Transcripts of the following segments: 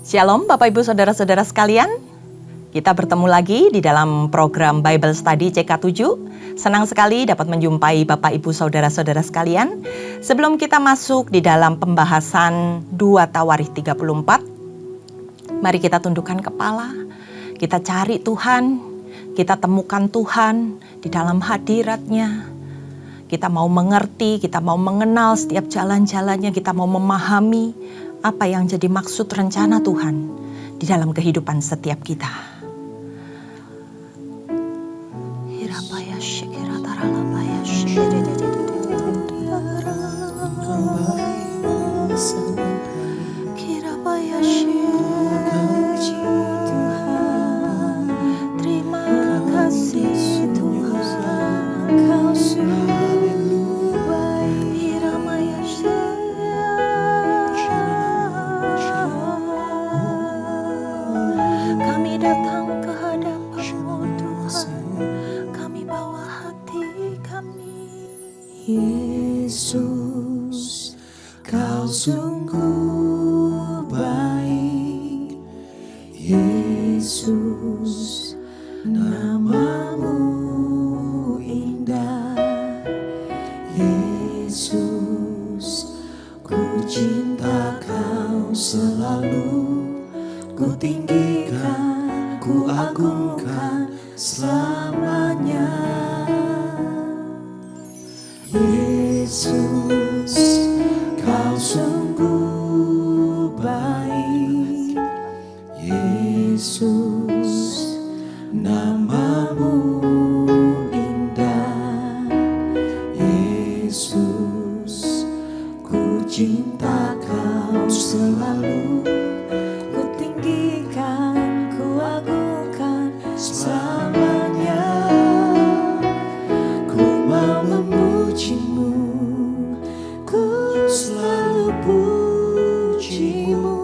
Shalom Bapak Ibu Saudara-saudara sekalian. Kita bertemu lagi di dalam program Bible Study CK7. Senang sekali dapat menjumpai Bapak Ibu Saudara-saudara sekalian. Sebelum kita masuk di dalam pembahasan 2 Tawarikh 34, mari kita tundukkan kepala. Kita cari Tuhan, kita temukan Tuhan di dalam hadirat-Nya. Kita mau mengerti, kita mau mengenal setiap jalan-jalannya, kita mau memahami apa yang jadi maksud rencana Tuhan di dalam kehidupan setiap kita. Yesus, Kau sungguh baik. Yesus, nama-Mu indah. Yesus, ku cinta Kau selalu. Ku tinggikan, ku agungkan selamanya. Yesus, Kau sungguh baik. Yesus, nama-Mu indah. Yesus, ku cinta Kau selalu. Ku tinggikan, ku agungkan selamanya. Ku mau memuji-Mu, ku selalu puji-Mu.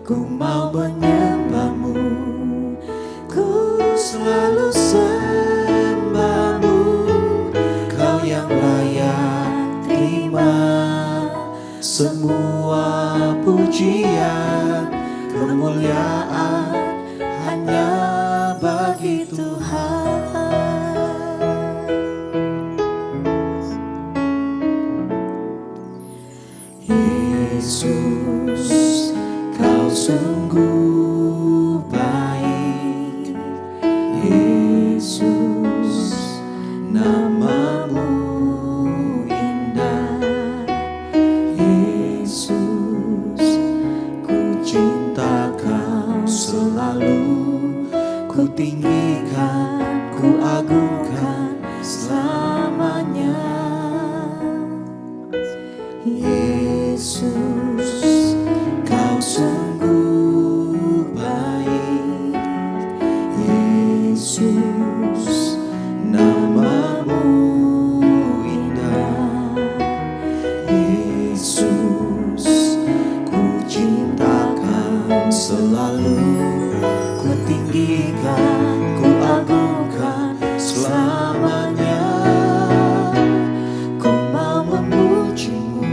Ku mau menyembah-Mu, ku selalu sembah-Mu. Kau yang layak terima semua pujian, kemuliaan hanya bagi Tuhan. Yesus, Kau sungguh baik. Yesus, nama-Mu indah. Yesus, ku cinta Kau selalu. Ku tinggikan, ku agungkan selamanya. Yesus, Kau sungguh baik. Yesus, nama-Mu indah. Yesus, ku cinta Kau selalu. Ku tinggikan, ku agungkan selamanya. Ku mau memuji-Mu,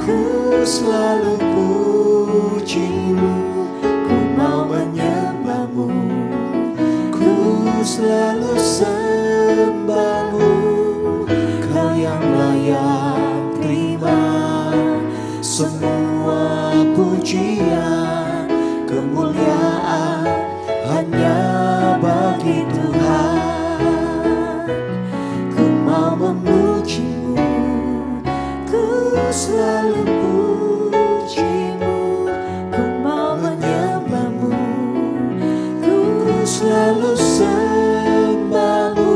ku selalu puji-Mu. Ku mau menyembah-Mu, ku selalu sembah-Mu. Kau yang layak terima semua pujian, kemuliaan hanya bagi Tuhan. Ku mau memuji-Mu, ku selalu puji-Mu. Ku mau menyembah-Mu, ku selalu sembah-Mu.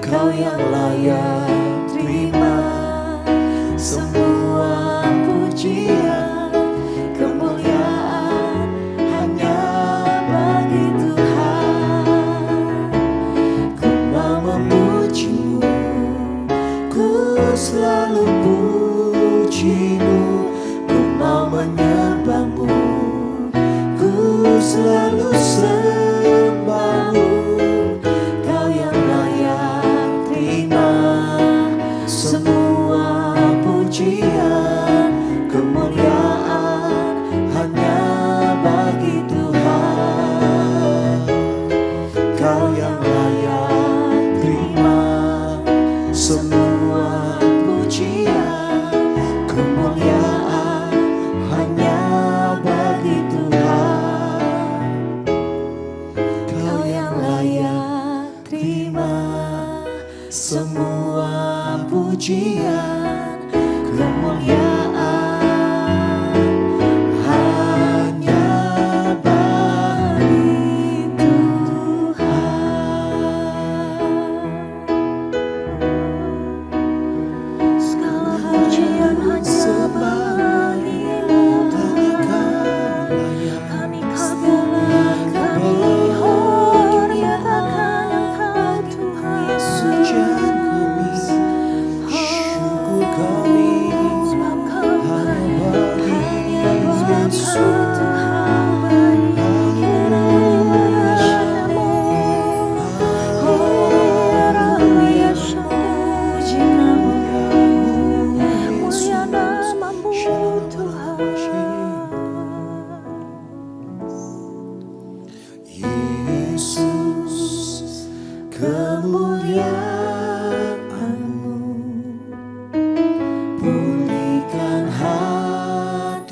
Kau yang layak terima semua pujian, kemuliaan hanya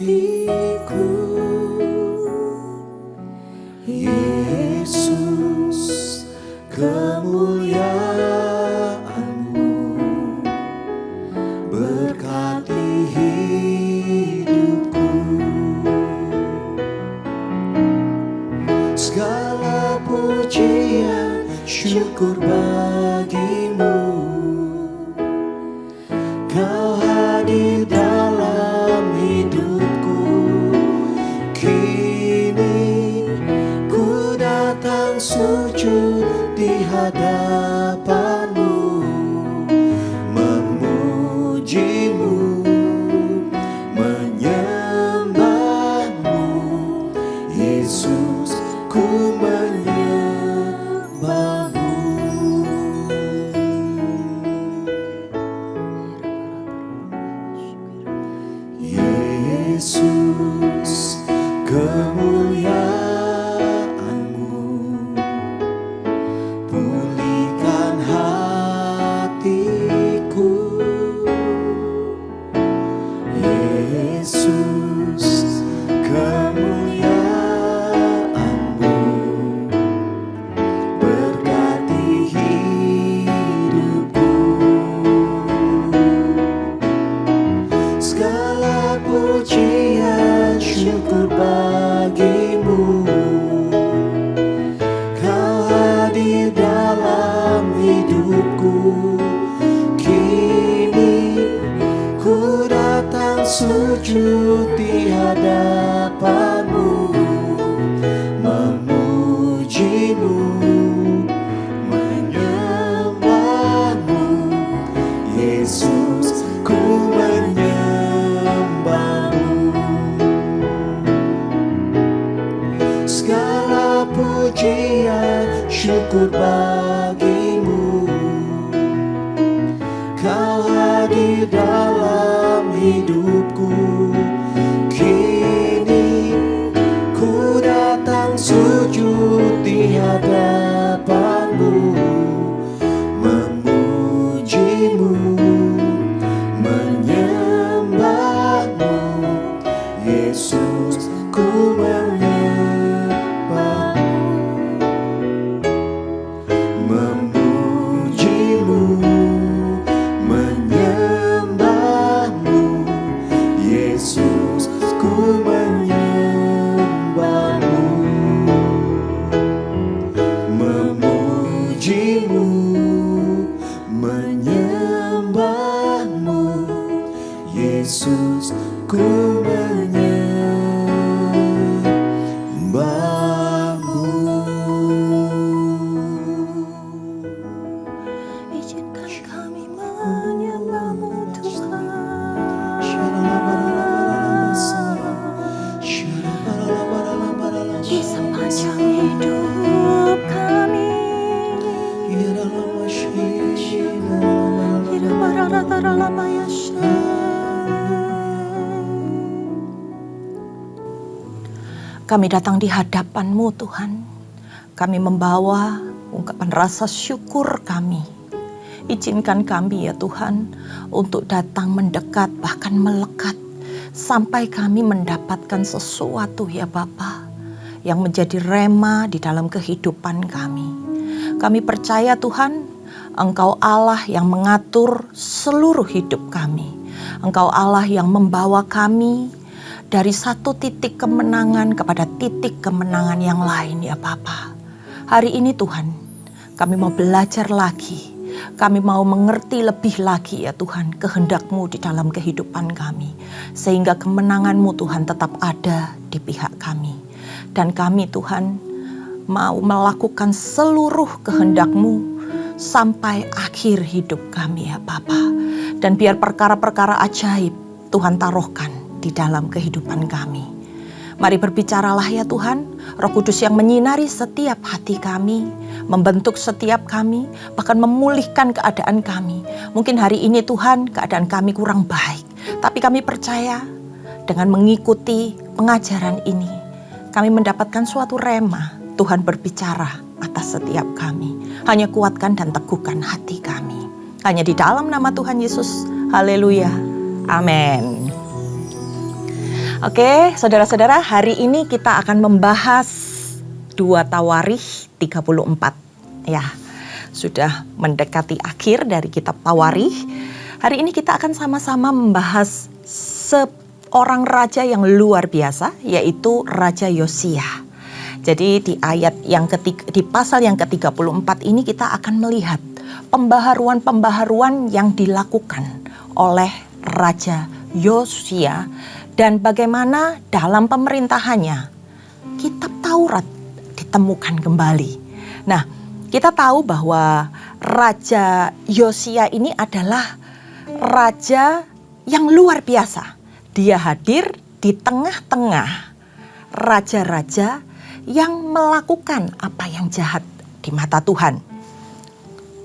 hatiku. Yesus, kemuliaan-Mu berkati hidupku. Segala pujian syukur bagi-Mu, Kau hadir dalam hidupku. Kini ku datang sujud di hadapan-Mu, memuji-Mu, menyembah-Mu. Yesus, ku menyembah-Mu. Yesus, kemuliaan-Mu pulihkan hatiku. Yesus, kemuliaan-Mu berkati hidupku. Segala pujian syukur bagi-Mu, Kau hadir dalam hidupku. Kini ku datang sujud di hadapan-Mu, memuji-Mu, menyembah-Mu. Yesus, ku menyembah-Mu. Segala pujian syukur bagi-Mu, Kau hadir dalam hidupku. Kini ku datang sujud di hadapan-Mu, memuji-Mu, menyembah-Mu. Yesus, ku menyembah-Mu, memuji-Mu, menyembah-Mu. Yesus, ku menyembah-Mu, memuji-Mu, menyembah-Mu. Yesus, ku menyembah-Mu. Izinkan kami menyembah-Mu Tuhan. Di sepanjang hidup kami. Kami datang di hadapan-Mu Tuhan. Kami membawa ungkapan rasa syukur kami. Izinkan kami ya Tuhan untuk datang mendekat bahkan melekat sampai kami mendapatkan sesuatu ya Bapa yang menjadi rema di dalam kehidupan kami. Kami percaya Tuhan, Engkau Allah yang mengatur seluruh hidup kami. Engkau Allah yang membawa kami dari satu titik kemenangan kepada titik kemenangan yang lain ya Bapa. Hari ini Tuhan, kami mau belajar lagi. Kami mau mengerti lebih lagi ya Tuhan kehendak-Mu di dalam kehidupan kami. Sehingga kemenangan-Mu Tuhan tetap ada di pihak kami. Dan kami Tuhan mau melakukan seluruh kehendak-Mu sampai akhir hidup kami ya Bapa. Dan biar perkara-perkara ajaib Tuhan taruhkan di dalam kehidupan kami. Mari berbicaralah ya Tuhan, Roh Kudus yang menyinari setiap hati kami, membentuk setiap kami, bahkan memulihkan keadaan kami. Mungkin hari ini Tuhan keadaan kami kurang baik, tapi kami percaya dengan mengikuti pengajaran ini, kami mendapatkan suatu rema. Tuhan berbicara atas setiap kami. Hanya kuatkan dan teguhkan hati kami. Hanya di dalam nama Tuhan Yesus. Haleluya. Amin. Oke, saudara-saudara, hari ini kita akan membahas 2 Tawarikh 34. Ya, sudah mendekati akhir dari kitab Tawarikh. Hari ini kita akan sama-sama membahas seorang raja yang luar biasa, yaitu Raja Yosia. Jadi di di pasal yang ke-34 ini kita akan melihat pembaharuan-pembaharuan yang dilakukan oleh Raja Yosia dan bagaimana dalam pemerintahannya kitab Taurat ditemukan kembali. Nah, kita tahu bahwa Raja Yosia ini adalah raja yang luar biasa. Dia hadir di tengah-tengah raja-raja yang melakukan apa yang jahat di mata Tuhan.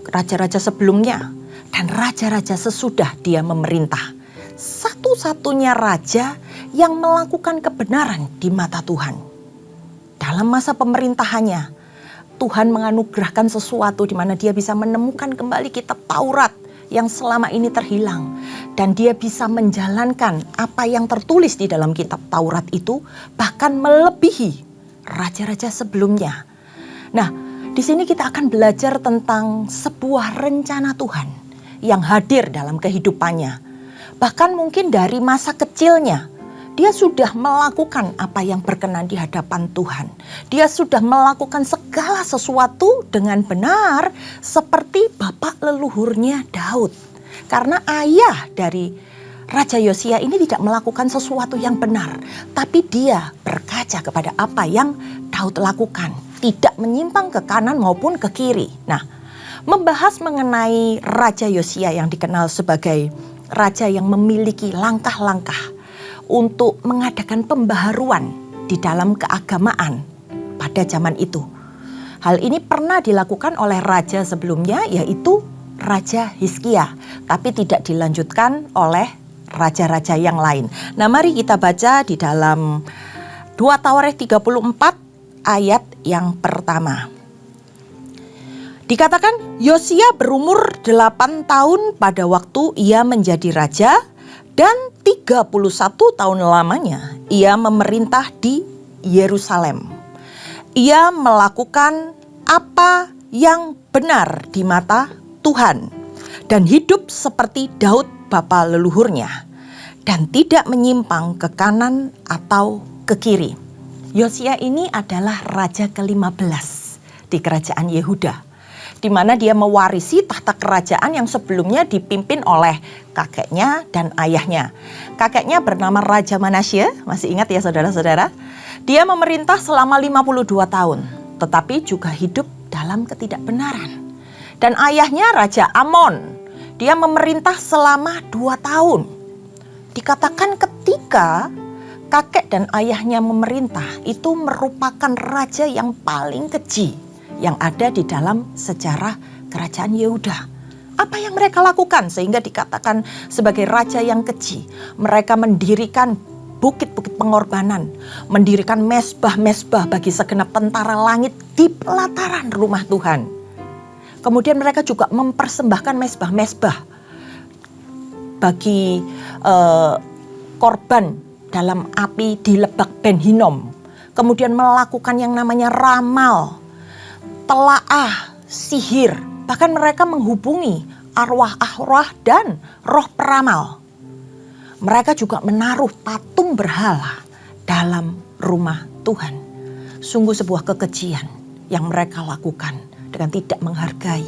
Raja-raja sebelumnya dan raja-raja sesudah dia memerintah. Satu-satunya raja yang melakukan kebenaran di mata Tuhan. Dalam masa pemerintahannya, Tuhan menganugerahkan sesuatu di mana dia bisa menemukan kembali kitab Taurat yang selama ini terhilang. Dan dia bisa menjalankan apa yang tertulis di dalam kitab Taurat itu, bahkan melebihi raja-raja sebelumnya. Nah, di sini kita akan belajar tentang sebuah rencana Tuhan yang hadir dalam kehidupannya. Bahkan mungkin dari masa kecilnya, dia sudah melakukan apa yang berkenan di hadapan Tuhan. Dia sudah melakukan segala sesuatu dengan benar seperti bapak leluhurnya Daud. Karena ayah dari Raja Yosia ini tidak melakukan sesuatu yang benar, tapi dia berkaca kepada apa yang Daud lakukan, tidak menyimpang ke kanan maupun ke kiri. Nah, membahas mengenai Raja Yosia yang dikenal sebagai raja yang memiliki langkah-langkah untuk mengadakan pembaharuan di dalam keagamaan pada zaman itu. Hal ini pernah dilakukan oleh raja sebelumnya, yaitu Raja Hizkia, tapi tidak dilanjutkan oleh raja-raja yang lain. Nah, mari kita baca di dalam 2 Tawarikh 34 ayat yang pertama. Dikatakan Yosia berumur 8 tahun pada waktu ia menjadi raja dan 31 tahun lamanya ia memerintah di Yerusalem. Ia melakukan apa yang benar di mata Tuhan dan hidup seperti Daud bapa leluhurnya dan tidak menyimpang ke kanan atau ke kiri. Yosia ini adalah raja ke-15 di kerajaan Yehuda, di mana dia mewarisi tahta kerajaan yang sebelumnya dipimpin oleh kakeknya dan ayahnya. Kakeknya bernama Raja Manasye, masih ingat ya saudara-saudara? Dia memerintah selama 52 tahun, tetapi juga hidup dalam ketidakbenaran. Dan ayahnya Raja Amon, dia memerintah selama 2 tahun. Dikatakan ketika kakek dan ayahnya memerintah, itu merupakan raja yang paling keji yang ada di dalam sejarah kerajaan Yehuda. Apa yang mereka lakukan sehingga dikatakan sebagai raja yang keji? Mereka mendirikan bukit-bukit pengorbanan, mendirikan mezbah-mezbah bagi segenap tentara langit di pelataran rumah Tuhan. Kemudian mereka juga mempersembahkan mezbah-mezbah bagi korban dalam api di Lebak Ben Hinnom. Kemudian melakukan yang namanya ramal, telaah, sihir. Bahkan mereka menghubungi arwah-arwah dan roh peramal. Mereka juga menaruh patung berhala dalam rumah Tuhan. Sungguh sebuah kekejian yang mereka lakukan dengan tidak menghargai,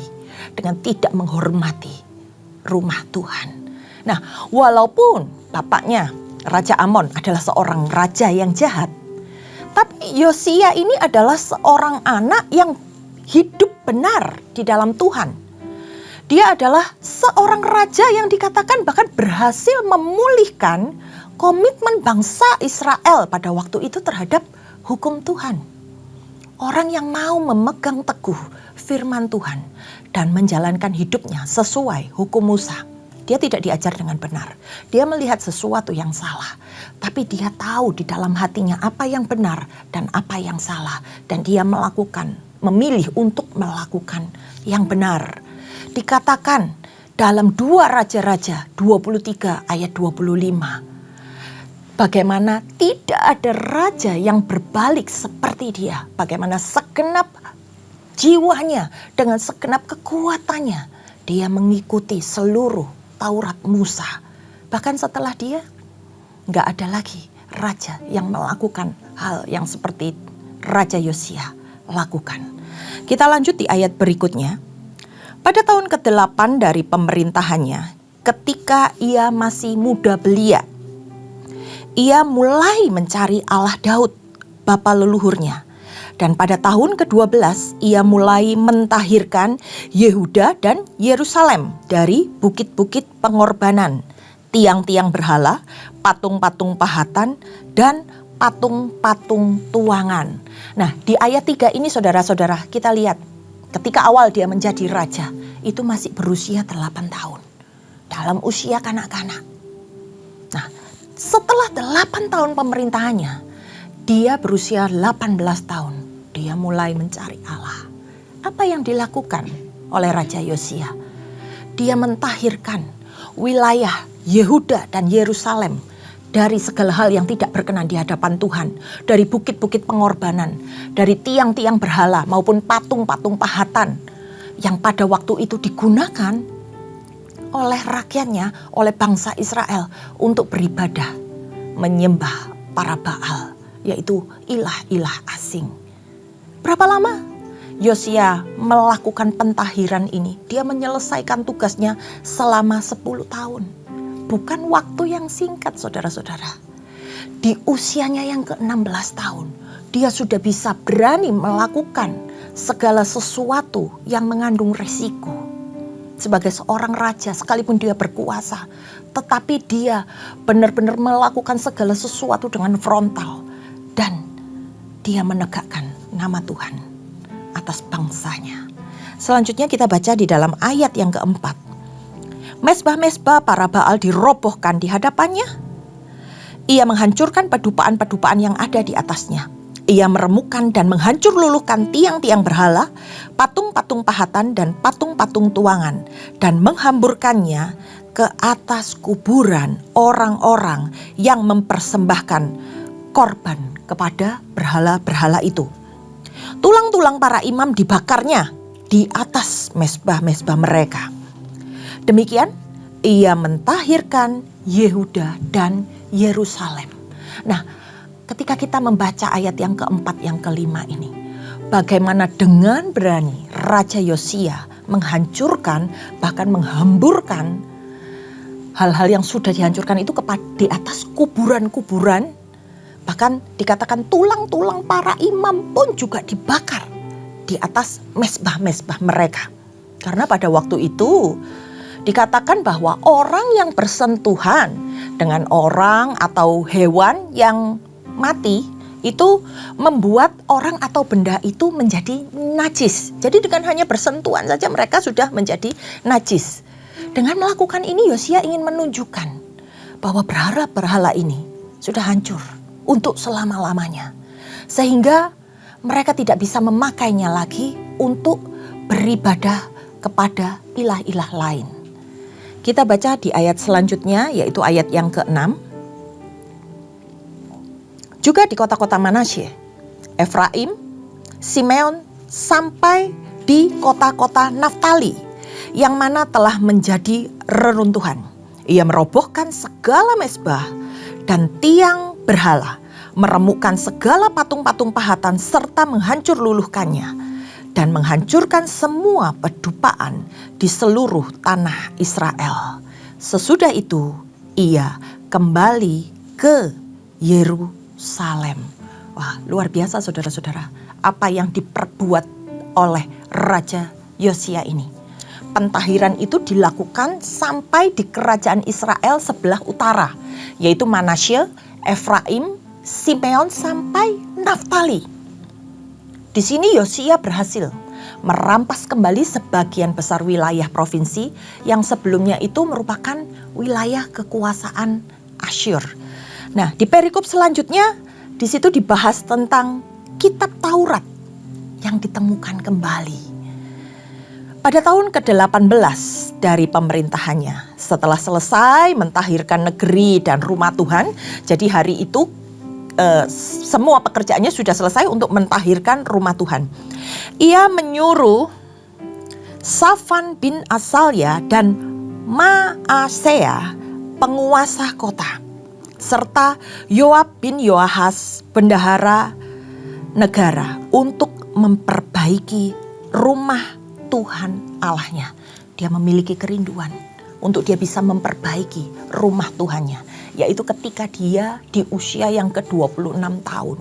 dengan tidak menghormati rumah Tuhan. Nah, walaupun bapaknya Raja Amon adalah seorang raja yang jahat, tapi Yosia ini adalah seorang anak yang hidup benar di dalam Tuhan. Dia adalah seorang raja yang dikatakan bahkan berhasil memulihkan komitmen bangsa Israel pada waktu itu terhadap hukum Tuhan. Orang yang mau memegang teguh firman Tuhan dan menjalankan hidupnya sesuai hukum Musa. Dia tidak diajar dengan benar. Dia melihat sesuatu yang salah. Tapi dia tahu di dalam hatinya apa yang benar dan apa yang salah. Dan dia memilih untuk melakukan yang benar. Dikatakan dalam 2 Raja-Raja 23 ayat 25. bagaimana tidak ada raja yang berbalik seperti dia. Bagaimana segenap jiwanya dengan segenap kekuatannya dia mengikuti seluruh Taurat Musa. Bahkan setelah dia nggak ada lagi raja yang melakukan hal yang seperti Raja Yosia lakukan. Kita lanjut di ayat berikutnya. Pada tahun ke-8 dari pemerintahannya, ketika ia masih muda belia, ia mulai mencari Allah Daud, bapa leluhurnya. Dan pada tahun ke-12 ia mulai mentahirkan Yehuda dan Yerusalem dari bukit-bukit pengorbanan, tiang-tiang berhala, patung-patung pahatan, dan patung-patung tuangan. Nah, di ayat 3 ini saudara-saudara, kita lihat ketika awal dia menjadi raja, itu masih berusia 8 tahun. Dalam usia kanak-kanak. Nah, setelah 8 tahun pemerintahannya, dia berusia 18 tahun. Dia mulai mencari Allah. Apa yang dilakukan oleh Raja Yosia? Dia mentahirkan wilayah Yehuda dan Yerusalem dari segala hal yang tidak berkenan di hadapan Tuhan. Dari bukit-bukit pengorbanan, dari tiang-tiang berhala maupun patung-patung pahatan yang pada waktu itu digunakan oleh rakyatnya, oleh bangsa Israel untuk beribadah, menyembah para Baal, yaitu ilah-ilah asing. Berapa lama Yosia melakukan pentahiran ini? Dia menyelesaikan tugasnya selama 10 tahun. Bukan waktu yang singkat, saudara-saudara. Di usianya yang ke-16 tahun, dia sudah bisa berani melakukan segala sesuatu yang mengandung resiko. Sebagai seorang raja, sekalipun dia berkuasa, tetapi dia benar-benar melakukan segala sesuatu dengan frontal. Dan dia menegakkan nama Tuhan atas bangsanya. Selanjutnya kita baca di dalam ayat yang keempat. Mezbah-mezbah para Baal dirobohkan di hadapannya. Ia menghancurkan pedupaan-pedupaan yang ada di atasnya. Ia meremukkan dan menghancur luluhkan tiang-tiang berhala, patung-patung pahatan dan patung-patung tuangan, dan menghamburkannya ke atas kuburan orang-orang yang mempersembahkan korban kepada berhala-berhala itu. Tulang-tulang para imam dibakarnya di atas mezbah-mezbah mereka. Demikian ia mentahirkan Yehuda dan Yerusalem. Nah, ketika kita membaca ayat yang keempat, yang kelima ini, bagaimana dengan berani Raja Yosia menghancurkan, bahkan menghamburkan hal-hal yang sudah dihancurkan itu di atas kuburan-kuburan. Bahkan dikatakan tulang-tulang para imam pun juga dibakar di atas mezbah-mezbah mereka. Karena pada waktu itu dikatakan bahwa orang yang bersentuhan dengan orang atau hewan yang mati itu membuat orang atau benda itu menjadi najis. Jadi dengan hanya bersentuhan saja mereka sudah menjadi najis. Dengan melakukan ini Yosia ingin menunjukkan bahwa berhala-berhala ini sudah hancur untuk selama-lamanya. Sehingga mereka tidak bisa memakainya lagi untuk beribadah kepada ilah-ilah lain. Kita baca di ayat selanjutnya, yaitu ayat yang ke-6. Juga di kota-kota Manasye, Efraim, Simeon, sampai di kota-kota Naftali, yang mana telah menjadi reruntuhan. Ia merobohkan segala mezbah dan tiang berhala, meremukkan segala patung-patung pahatan serta menghancur luluhkannya, dan menghancurkan semua pedupaan di seluruh tanah Israel. Sesudah itu ia kembali ke Yerusalem. Wah, luar biasa saudara-saudara, apa yang diperbuat oleh Raja Yosia ini. Pentahiran itu dilakukan sampai di kerajaan Israel sebelah utara, yaitu Manasye, Efraim, Simeon sampai Naftali. Di sini Yosia berhasil merampas kembali sebagian besar wilayah provinsi yang sebelumnya itu merupakan wilayah kekuasaan Asyur. Nah, di perikop selanjutnya di situ dibahas tentang kitab Taurat yang ditemukan kembali. Pada tahun ke-18 dari pemerintahannya, setelah selesai mentahirkan negeri dan rumah Tuhan, jadi hari itu semua pekerjaannya sudah selesai untuk mentahirkan rumah Tuhan. Ia menyuruh Safan bin Asalya dan Maasea penguasa kota, serta Yoab bin Yoahas bendahara negara untuk memperbaiki rumah Tuhan Allahnya. Dia memiliki kerinduan untuk dia bisa memperbaiki rumah Tuhannya, yaitu ketika dia di usia yang ke-26 tahun.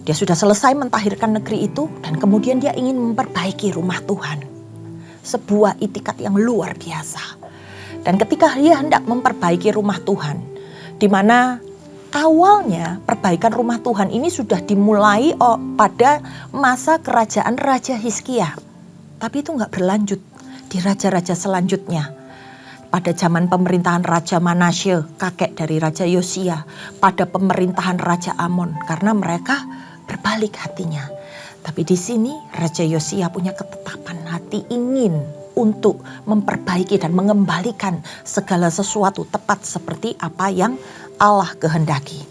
Dia sudah selesai mentahirkan negeri itu dan kemudian dia ingin memperbaiki rumah Tuhan. Sebuah itikat yang luar biasa. Dan ketika dia hendak memperbaiki rumah Tuhan, di mana awalnya perbaikan rumah Tuhan ini sudah dimulai pada masa kerajaan Raja Hizkia. Tapi itu nggak berlanjut di raja-raja selanjutnya. Pada zaman pemerintahan Raja Manasye, kakek dari Raja Yosia, pada pemerintahan Raja Amon, karena mereka berbalik hatinya. Tapi di sini Raja Yosia punya ketetapan hati ingin untuk memperbaiki dan mengembalikan segala sesuatu tepat seperti apa yang Allah kehendaki.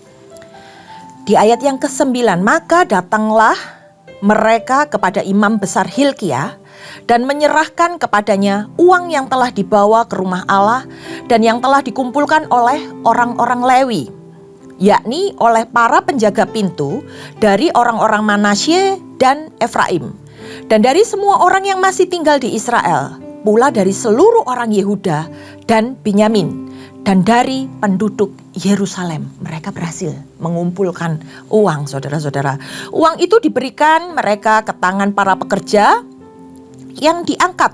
Di ayat yang ke-9, maka datanglah mereka kepada imam besar Hilkia dan menyerahkan kepadanya uang yang telah dibawa ke rumah Allah dan yang telah dikumpulkan oleh orang-orang Lewi, yakni oleh para penjaga pintu dari orang-orang Manasye dan Efraim, dan dari semua orang yang masih tinggal di Israel, pula dari seluruh orang Yehuda dan Binyamin, dan dari penduduk Yerusalem. Mereka berhasil mengumpulkan uang, saudara-saudara. Uang itu diberikan mereka ke tangan para pekerja yang diangkat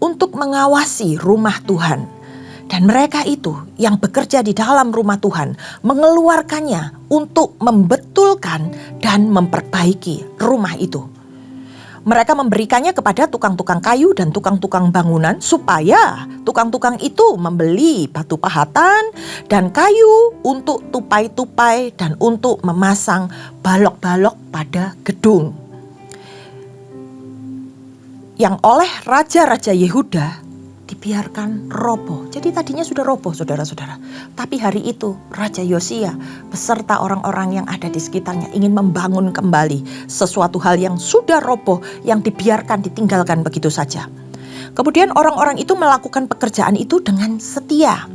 untuk mengawasi rumah Tuhan. Dan mereka itu yang bekerja di dalam rumah Tuhan mengeluarkannya untuk membetulkan dan memperbaiki rumah itu. Mereka memberikannya kepada tukang-tukang kayu dan tukang-tukang bangunan supaya tukang-tukang itu membeli batu pahatan dan kayu untuk tupai-tupai dan untuk memasang balok-balok pada gedung. Yang oleh raja-raja Yehuda dibiarkan roboh. Jadi tadinya sudah roboh, saudara-saudara. Tapi hari itu Raja Yosia beserta orang-orang yang ada di sekitarnya ingin membangun kembali sesuatu hal yang sudah roboh, yang dibiarkan, ditinggalkan begitu saja. Kemudian orang-orang itu melakukan pekerjaan itu dengan setia.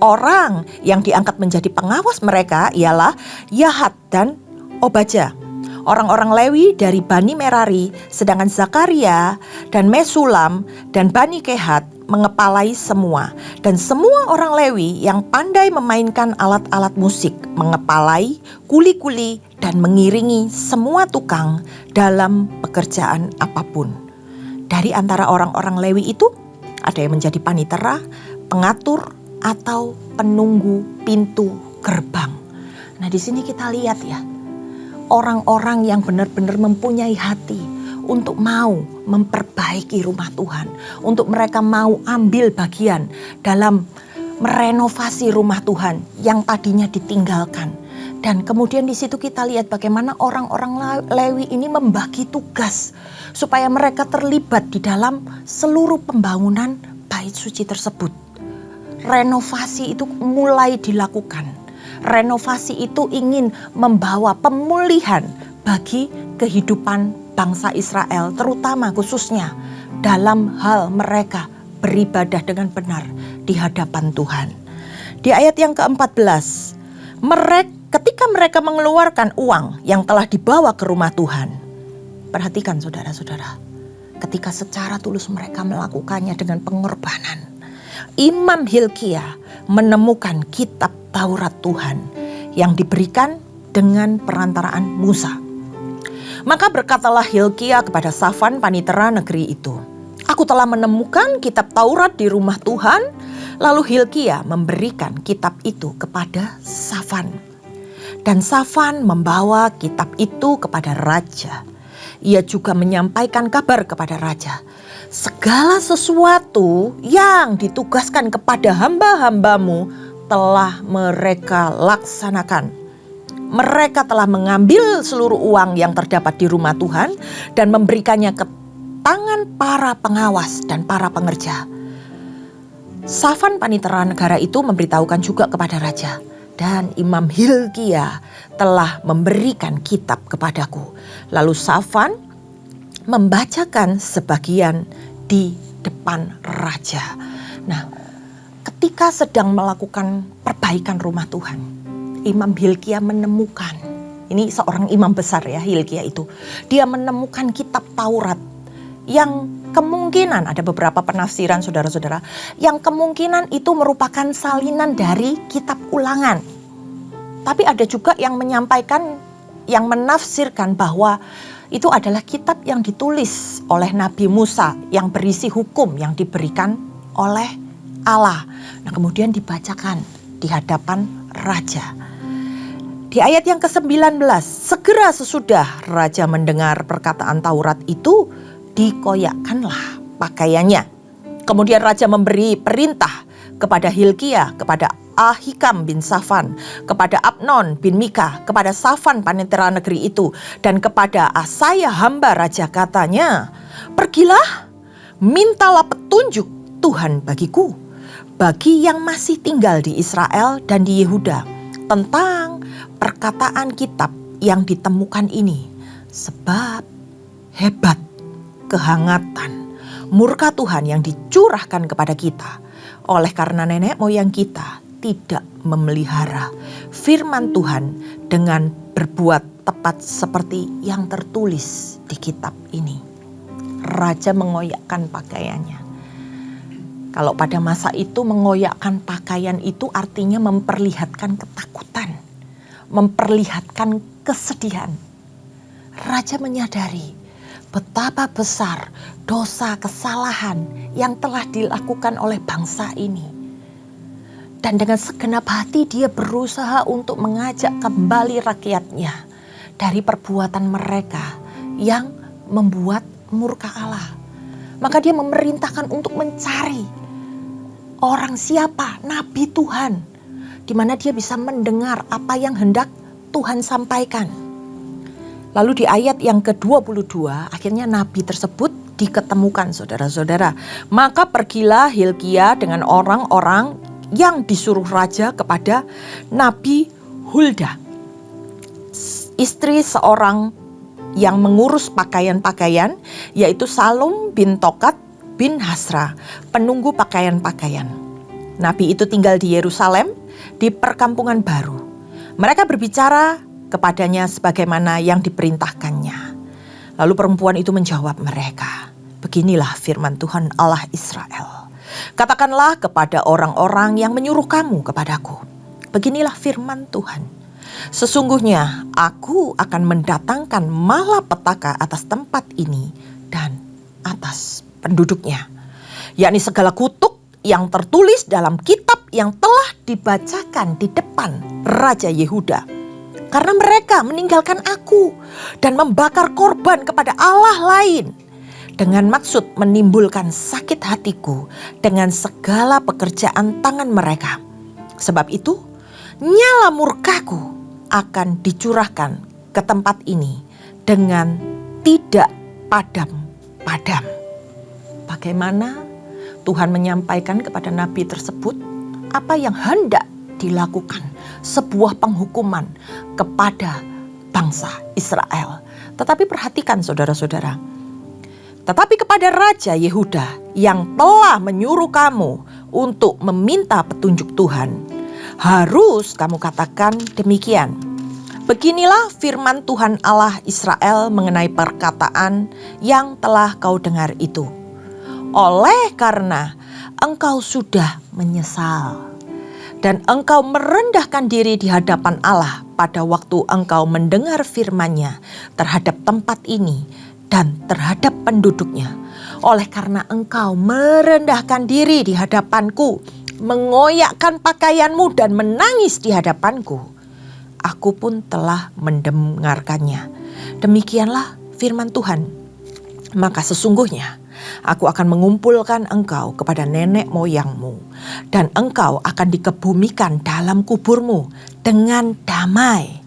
Orang yang diangkat menjadi pengawas mereka ialah Yahat dan Obaja. Orang-orang Lewi dari Bani Merari, sedangkan Zakaria dan Mesulam dan Bani Kehat mengepalai semua. Dan semua orang Lewi yang pandai memainkan alat-alat musik mengepalai, kuli-kuli dan mengiringi semua tukang dalam pekerjaan apapun. Dari antara orang-orang Lewi itu ada yang menjadi panitera, pengatur atau penunggu pintu gerbang. Nah, di sini kita lihat ya, orang-orang yang benar-benar mempunyai hati untuk mau memperbaiki rumah Tuhan, untuk mereka mau ambil bagian dalam merenovasi rumah Tuhan yang tadinya ditinggalkan. Dan kemudian di situ kita lihat bagaimana orang-orang Lewi ini membagi tugas supaya mereka terlibat di dalam seluruh pembangunan bait suci tersebut. Renovasi itu mulai dilakukan. Renovasi itu ingin membawa pemulihan bagi kehidupan bangsa Israel, terutama khususnya dalam hal mereka beribadah dengan benar di hadapan Tuhan. Di ayat yang ke-14, ketika mereka mengeluarkan uang yang telah dibawa ke rumah Tuhan, perhatikan saudara-saudara, ketika secara tulus mereka melakukannya dengan pengorbanan, Imam Hilkia menemukan kitab Taurat Tuhan yang diberikan dengan perantaraan Musa. Maka berkatalah Hilkia kepada Safan panitera negeri itu, "Aku telah menemukan kitab Taurat di rumah Tuhan." Lalu Hilkia memberikan kitab itu kepada Safan. Dan Safan membawa kitab itu kepada raja. Ia juga menyampaikan kabar kepada raja, "Segala sesuatu yang ditugaskan kepada hamba-hambamu telah mereka laksanakan. Mereka telah mengambil seluruh uang yang terdapat di rumah Tuhan dan memberikannya ke tangan para pengawas dan para pengerja." Safan panitera negara itu memberitahukan juga kepada raja, dan Imam Hilkia telah memberikan kitab kepadaku. Lalu Safan membacakan sebagian di depan raja. Nah, ketika sedang melakukan perbaikan rumah Tuhan, Imam Hilkia menemukan, ini seorang imam besar ya Hilkia itu, dia menemukan kitab Taurat yang kemungkinan, ada beberapa penafsiran saudara-saudara, yang kemungkinan itu merupakan salinan dari kitab Ulangan. Tapi ada juga yang menyampaikan, yang menafsirkan bahwa itu adalah kitab yang ditulis oleh Nabi Musa yang berisi hukum yang diberikan oleh Allah. Nah, kemudian dibacakan di hadapan raja. Di ayat yang ke-19, segera sesudah raja mendengar perkataan Taurat itu, dikoyakkanlah pakaiannya. Kemudian raja memberi perintah kepada Hilkia, kepada Ahikam bin Safan, kepada Abnon bin Mika, kepada Safan panitera negeri itu, dan kepada Asaya hamba raja, katanya, pergilah, mintalah petunjuk Tuhan bagiku, bagi yang masih tinggal di Israel dan di Yehuda, tentang perkataan kitab yang ditemukan ini, sebab hebat kehangatan murka Tuhan yang dicurahkan kepada kita, oleh karena nenek moyang kita tidak memelihara firman Tuhan dengan berbuat tepat seperti yang tertulis di kitab ini. Raja mengoyakkan pakaiannya. Kalau pada masa itu mengoyakkan pakaian itu artinya memperlihatkan ketakutan, memperlihatkan kesedihan. Raja menyadari betapa besar dosa kesalahan yang telah dilakukan oleh bangsa ini. Dan dengan segenap hati dia berusaha untuk mengajak kembali rakyatnya dari perbuatan mereka yang membuat murka Allah. Maka dia memerintahkan untuk mencari orang siapa, nabi Tuhan, di mana dia bisa mendengar apa yang hendak Tuhan sampaikan. Lalu di ayat yang ke-22 akhirnya nabi tersebut diketemukan saudara-saudara. Maka pergilah Hilkia dengan orang-orang yang disuruh raja kepada Nabi Hulda, istri seorang yang mengurus pakaian-pakaian, yaitu Salum bin Tokat bin Hasra, penunggu pakaian-pakaian. Nabi itu tinggal di Yerusalem, di perkampungan baru. Mereka berbicara kepadanya sebagaimana yang diperintahkannya. Lalu perempuan itu menjawab mereka, beginilah firman Tuhan Allah Israel. Katakanlah kepada orang-orang yang menyuruh kamu kepadaku, beginilah firman Tuhan. Sesungguhnya aku akan mendatangkan malapetaka atas tempat ini dan atas penduduknya, yakni segala kutuk yang tertulis dalam kitab yang telah dibacakan di depan Raja Yehuda. Karena mereka meninggalkan aku dan membakar korban kepada Allah lain, dengan maksud menimbulkan sakit hatiku dengan segala pekerjaan tangan mereka. Sebab itu, nyala murkaku akan dicurahkan ke tempat ini dengan tidak padam-padam. Bagaimana Tuhan menyampaikan kepada nabi tersebut apa yang hendak dilakukan, sebuah penghukuman kepada bangsa Israel. Tetapi perhatikan saudara-saudara, tetapi kepada Raja Yehuda yang telah menyuruh kamu untuk meminta petunjuk Tuhan, harus kamu katakan demikian. Beginilah firman Tuhan Allah Israel mengenai perkataan yang telah kau dengar itu. Oleh karena engkau sudah menyesal dan engkau merendahkan diri di hadapan Allah pada waktu engkau mendengar firman-Nya terhadap tempat ini dan terhadap penduduknya. Oleh karena engkau merendahkan diri di hadapanku, mengoyakkan pakaianmu dan menangis di hadapanku, aku pun telah mendengarkannya. Demikianlah firman Tuhan. Maka sesungguhnya aku akan mengumpulkan engkau kepada nenek moyangmu, dan engkau akan dikebumikan dalam kuburmu dengan damai.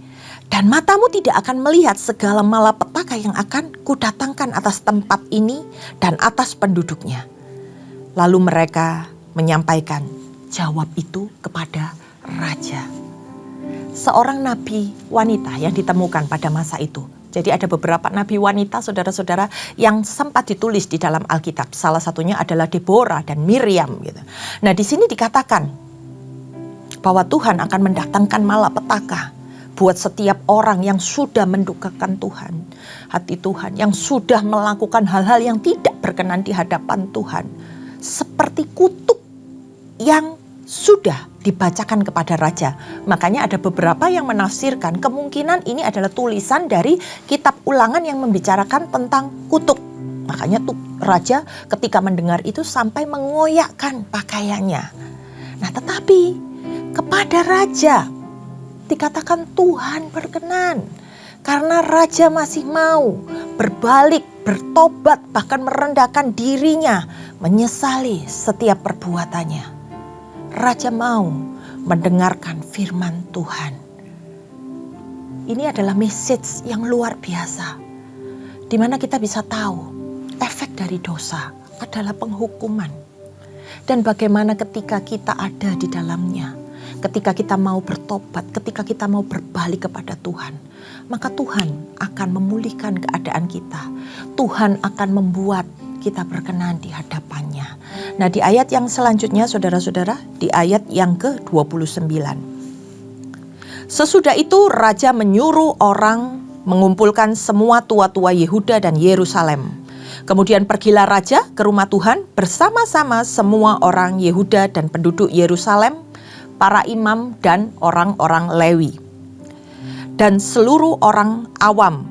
Dan matamu tidak akan melihat segala malapetaka yang akan kudatangkan atas tempat ini dan atas penduduknya. Lalu mereka menyampaikan jawab itu kepada raja. Seorang nabi wanita yang ditemukan pada masa itu. Jadi ada beberapa nabi wanita, saudara-saudara, yang sempat ditulis di dalam Alkitab. Salah satunya adalah Deborah dan Miriam gitu. Nah, di sini dikatakan bahwa Tuhan akan mendatangkan malapetaka buat setiap orang yang sudah mendukakan Tuhan, hati Tuhan, yang sudah melakukan hal-hal yang tidak berkenan di hadapan Tuhan. Seperti kutuk yang sudah dibacakan kepada raja. Makanya ada beberapa yang menafsirkan kemungkinan ini adalah tulisan dari kitab Ulangan yang membicarakan tentang kutuk. Makanya tuh raja ketika mendengar itu sampai mengoyakkan pakaiannya. Nah, tetapi kepada raja dikatakan Tuhan berkenan. Karena raja masih mau berbalik, bertobat, bahkan merendahkan dirinya, menyesali setiap perbuatannya. Raja mau mendengarkan firman Tuhan. Ini adalah message yang luar biasa, di mana kita bisa tahu efek dari dosa adalah penghukuman. Dan bagaimana ketika kita ada di dalamnya, ketika kita mau bertobat, ketika kita mau berbalik kepada Tuhan, maka Tuhan akan memulihkan keadaan kita. Tuhan akan membuat kita berkenan di hadapannya. Nah, di ayat yang selanjutnya, saudara-saudara, di ayat yang ke-29. Sesudah itu raja menyuruh orang mengumpulkan semua tua-tua Yehuda dan Yerusalem. Kemudian pergilah raja ke rumah Tuhan bersama-sama semua orang Yehuda dan penduduk Yerusalem, para imam dan orang-orang Lewi, dan seluruh orang awam,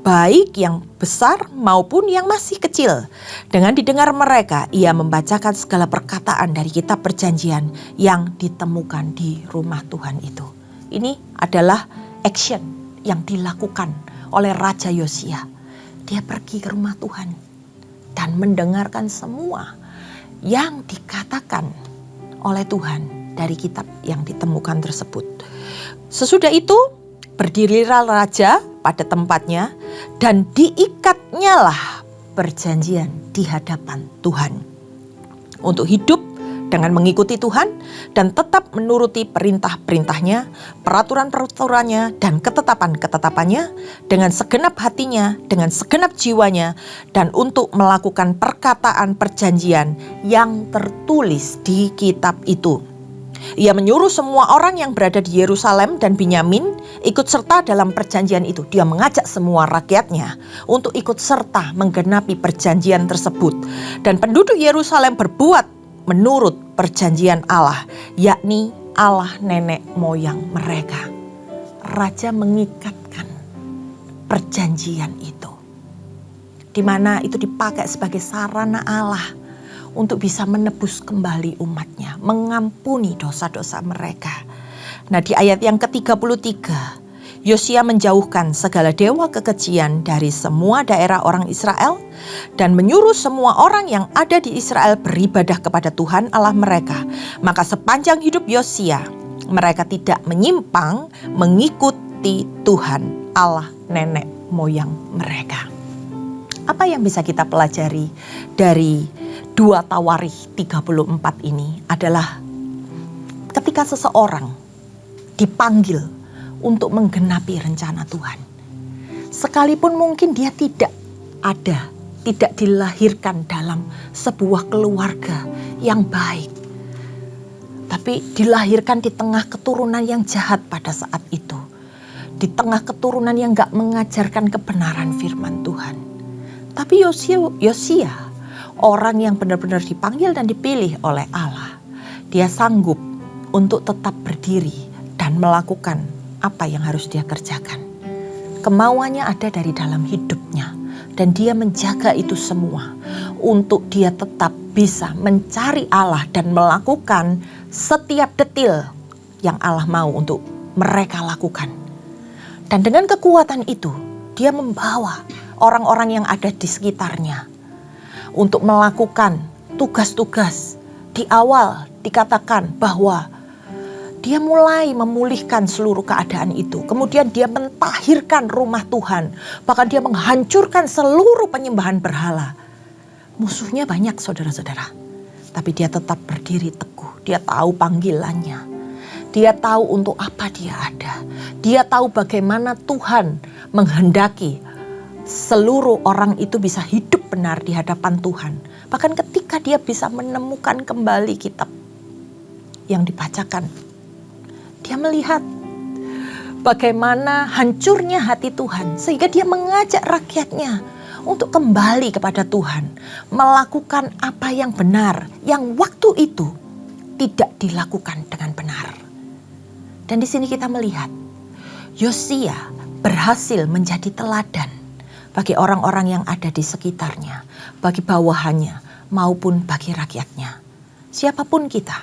baik yang besar maupun yang masih kecil. Dengan didengar mereka, ia membacakan segala perkataan dari kitab perjanjian yang ditemukan di rumah Tuhan itu. Ini adalah action yang dilakukan oleh Raja Yosia. Dia pergi ke rumah Tuhan dan mendengarkan semua yang dikatakan oleh Tuhan dari kitab yang ditemukan tersebut. Sesudah itu, berdirilah raja pada tempatnya dan diikatnyalah perjanjian di hadapan Tuhan untuk hidup dengan mengikuti Tuhan dan tetap menuruti perintah-perintahnya, peraturan-peraturannya, dan ketetapan-ketetapannya dengan segenap hatinya, dengan segenap jiwanya, dan untuk melakukan perkataan perjanjian yang tertulis di kitab itu. Ia menyuruh semua orang yang berada di Yerusalem dan Binyamin ikut serta dalam perjanjian itu. Dia mengajak semua rakyatnya untuk ikut serta menggenapi perjanjian tersebut. Dan penduduk Yerusalem berbuat menurut perjanjian Allah, yakni Allah nenek moyang mereka. Raja mengikatkan perjanjian itu, di mana itu dipakai sebagai sarana Allah untuk bisa menebus kembali umatnya, mengampuni dosa-dosa mereka. Nah, di ayat yang ke-33, Yosia menjauhkan segala dewa kekejian dari semua daerah orang Israel dan menyuruh semua orang yang ada di Israel beribadah kepada Tuhan Allah mereka. Maka sepanjang hidup Yosia, mereka tidak menyimpang mengikuti Tuhan Allah nenek moyang mereka. Apa yang bisa kita pelajari dari 2 Tawarikh 34 ini adalah ketika seseorang dipanggil untuk menggenapi rencana Tuhan. Sekalipun mungkin dia tidak dilahirkan dalam sebuah keluarga yang baik, tapi dilahirkan di tengah keturunan yang jahat pada saat itu, di tengah keturunan yang gak mengajarkan kebenaran firman Tuhan. Tapi Yosia, orang yang benar-benar dipanggil dan dipilih oleh Allah, dia sanggup untuk tetap berdiri dan melakukan apa yang harus dia kerjakan. Kemauannya ada dari dalam hidupnya, dan dia menjaga itu semua untuk dia tetap bisa mencari Allah dan melakukan setiap detil yang Allah mau untuk mereka lakukan. Dan dengan kekuatan itu, dia membawa orang-orang yang ada di sekitarnya untuk melakukan tugas-tugas. Di awal dikatakan bahwa dia mulai memulihkan seluruh keadaan itu. Kemudian dia mentahirkan rumah Tuhan. Bahkan dia menghancurkan seluruh penyembahan berhala. Musuhnya banyak, saudara-saudara. Tapi dia tetap berdiri teguh. Dia tahu panggilannya. Dia tahu untuk apa dia ada. Dia tahu bagaimana Tuhan menghendaki seluruh orang itu bisa hidup benar di hadapan Tuhan. Bahkan ketika dia bisa menemukan kembali kitab yang dibacakan, dia melihat bagaimana hancurnya hati Tuhan, sehingga dia mengajak rakyatnya untuk kembali kepada Tuhan, melakukan apa yang benar, yang waktu itu tidak dilakukan dengan benar. Dan di sini kita melihat Yosia berhasil menjadi teladan bagi orang-orang yang ada di sekitarnya, bagi bawahannya maupun bagi rakyatnya. Siapapun kita,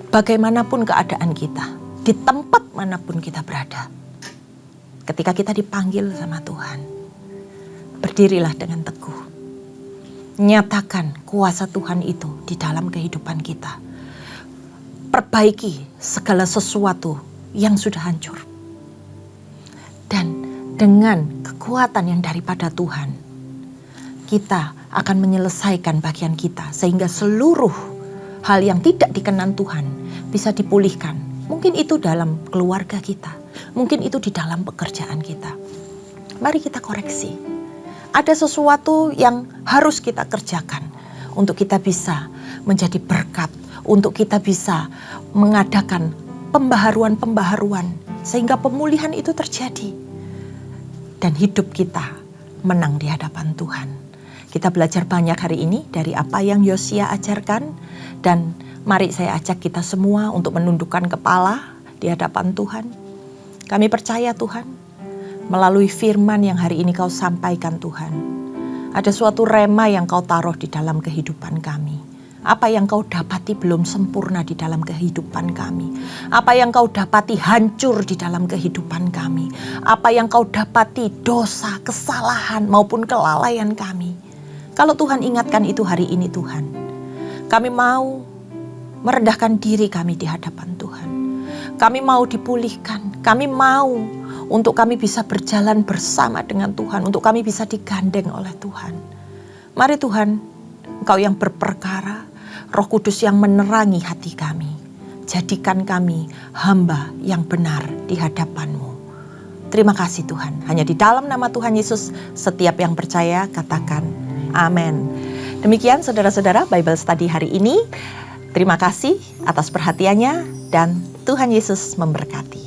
bagaimanapun keadaan kita, di tempat manapun kita berada, ketika kita dipanggil sama Tuhan, berdirilah dengan teguh. Nyatakan kuasa Tuhan itu di dalam kehidupan kita. Perbaiki segala sesuatu yang sudah hancur. Dan dengan kekuatan yang daripada Tuhan, kita akan menyelesaikan bagian kita sehingga seluruh hal yang tidak dikenan Tuhan bisa dipulihkan. Mungkin itu dalam keluarga kita, mungkin itu di dalam pekerjaan kita. Mari kita koreksi. Ada sesuatu yang harus kita kerjakan untuk kita bisa menjadi berkat, untuk kita bisa mengadakan pembaharuan-pembaharuan sehingga pemulihan itu terjadi. Dan hidup kita menang di hadapan Tuhan. Kita belajar banyak hari ini dari apa yang Yosia ajarkan. Dan mari saya ajak kita semua untuk menundukkan kepala di hadapan Tuhan. Kami percaya Tuhan, melalui firman yang hari ini kau sampaikan Tuhan, ada suatu rema yang kau taruh di dalam kehidupan kami. Apa yang kau dapati belum sempurna di dalam kehidupan kami. Apa yang kau dapati hancur di dalam kehidupan kami. Apa yang kau dapati dosa, kesalahan maupun kelalaian kami. Kalau Tuhan ingatkan itu hari ini Tuhan, kami mau merendahkan diri kami di hadapan Tuhan. Kami mau dipulihkan. Kami mau untuk kami bisa berjalan bersama dengan Tuhan. Untuk kami bisa digandeng oleh Tuhan. Mari Tuhan, Engkau yang berperkara, Roh Kudus yang menerangi hati kami. Jadikan kami hamba yang benar di hadapan-Mu. Terima kasih Tuhan. Hanya di dalam nama Tuhan Yesus, setiap yang percaya katakan amin. Demikian saudara-saudara Bible Study hari ini. Terima kasih atas perhatiannya dan Tuhan Yesus memberkati.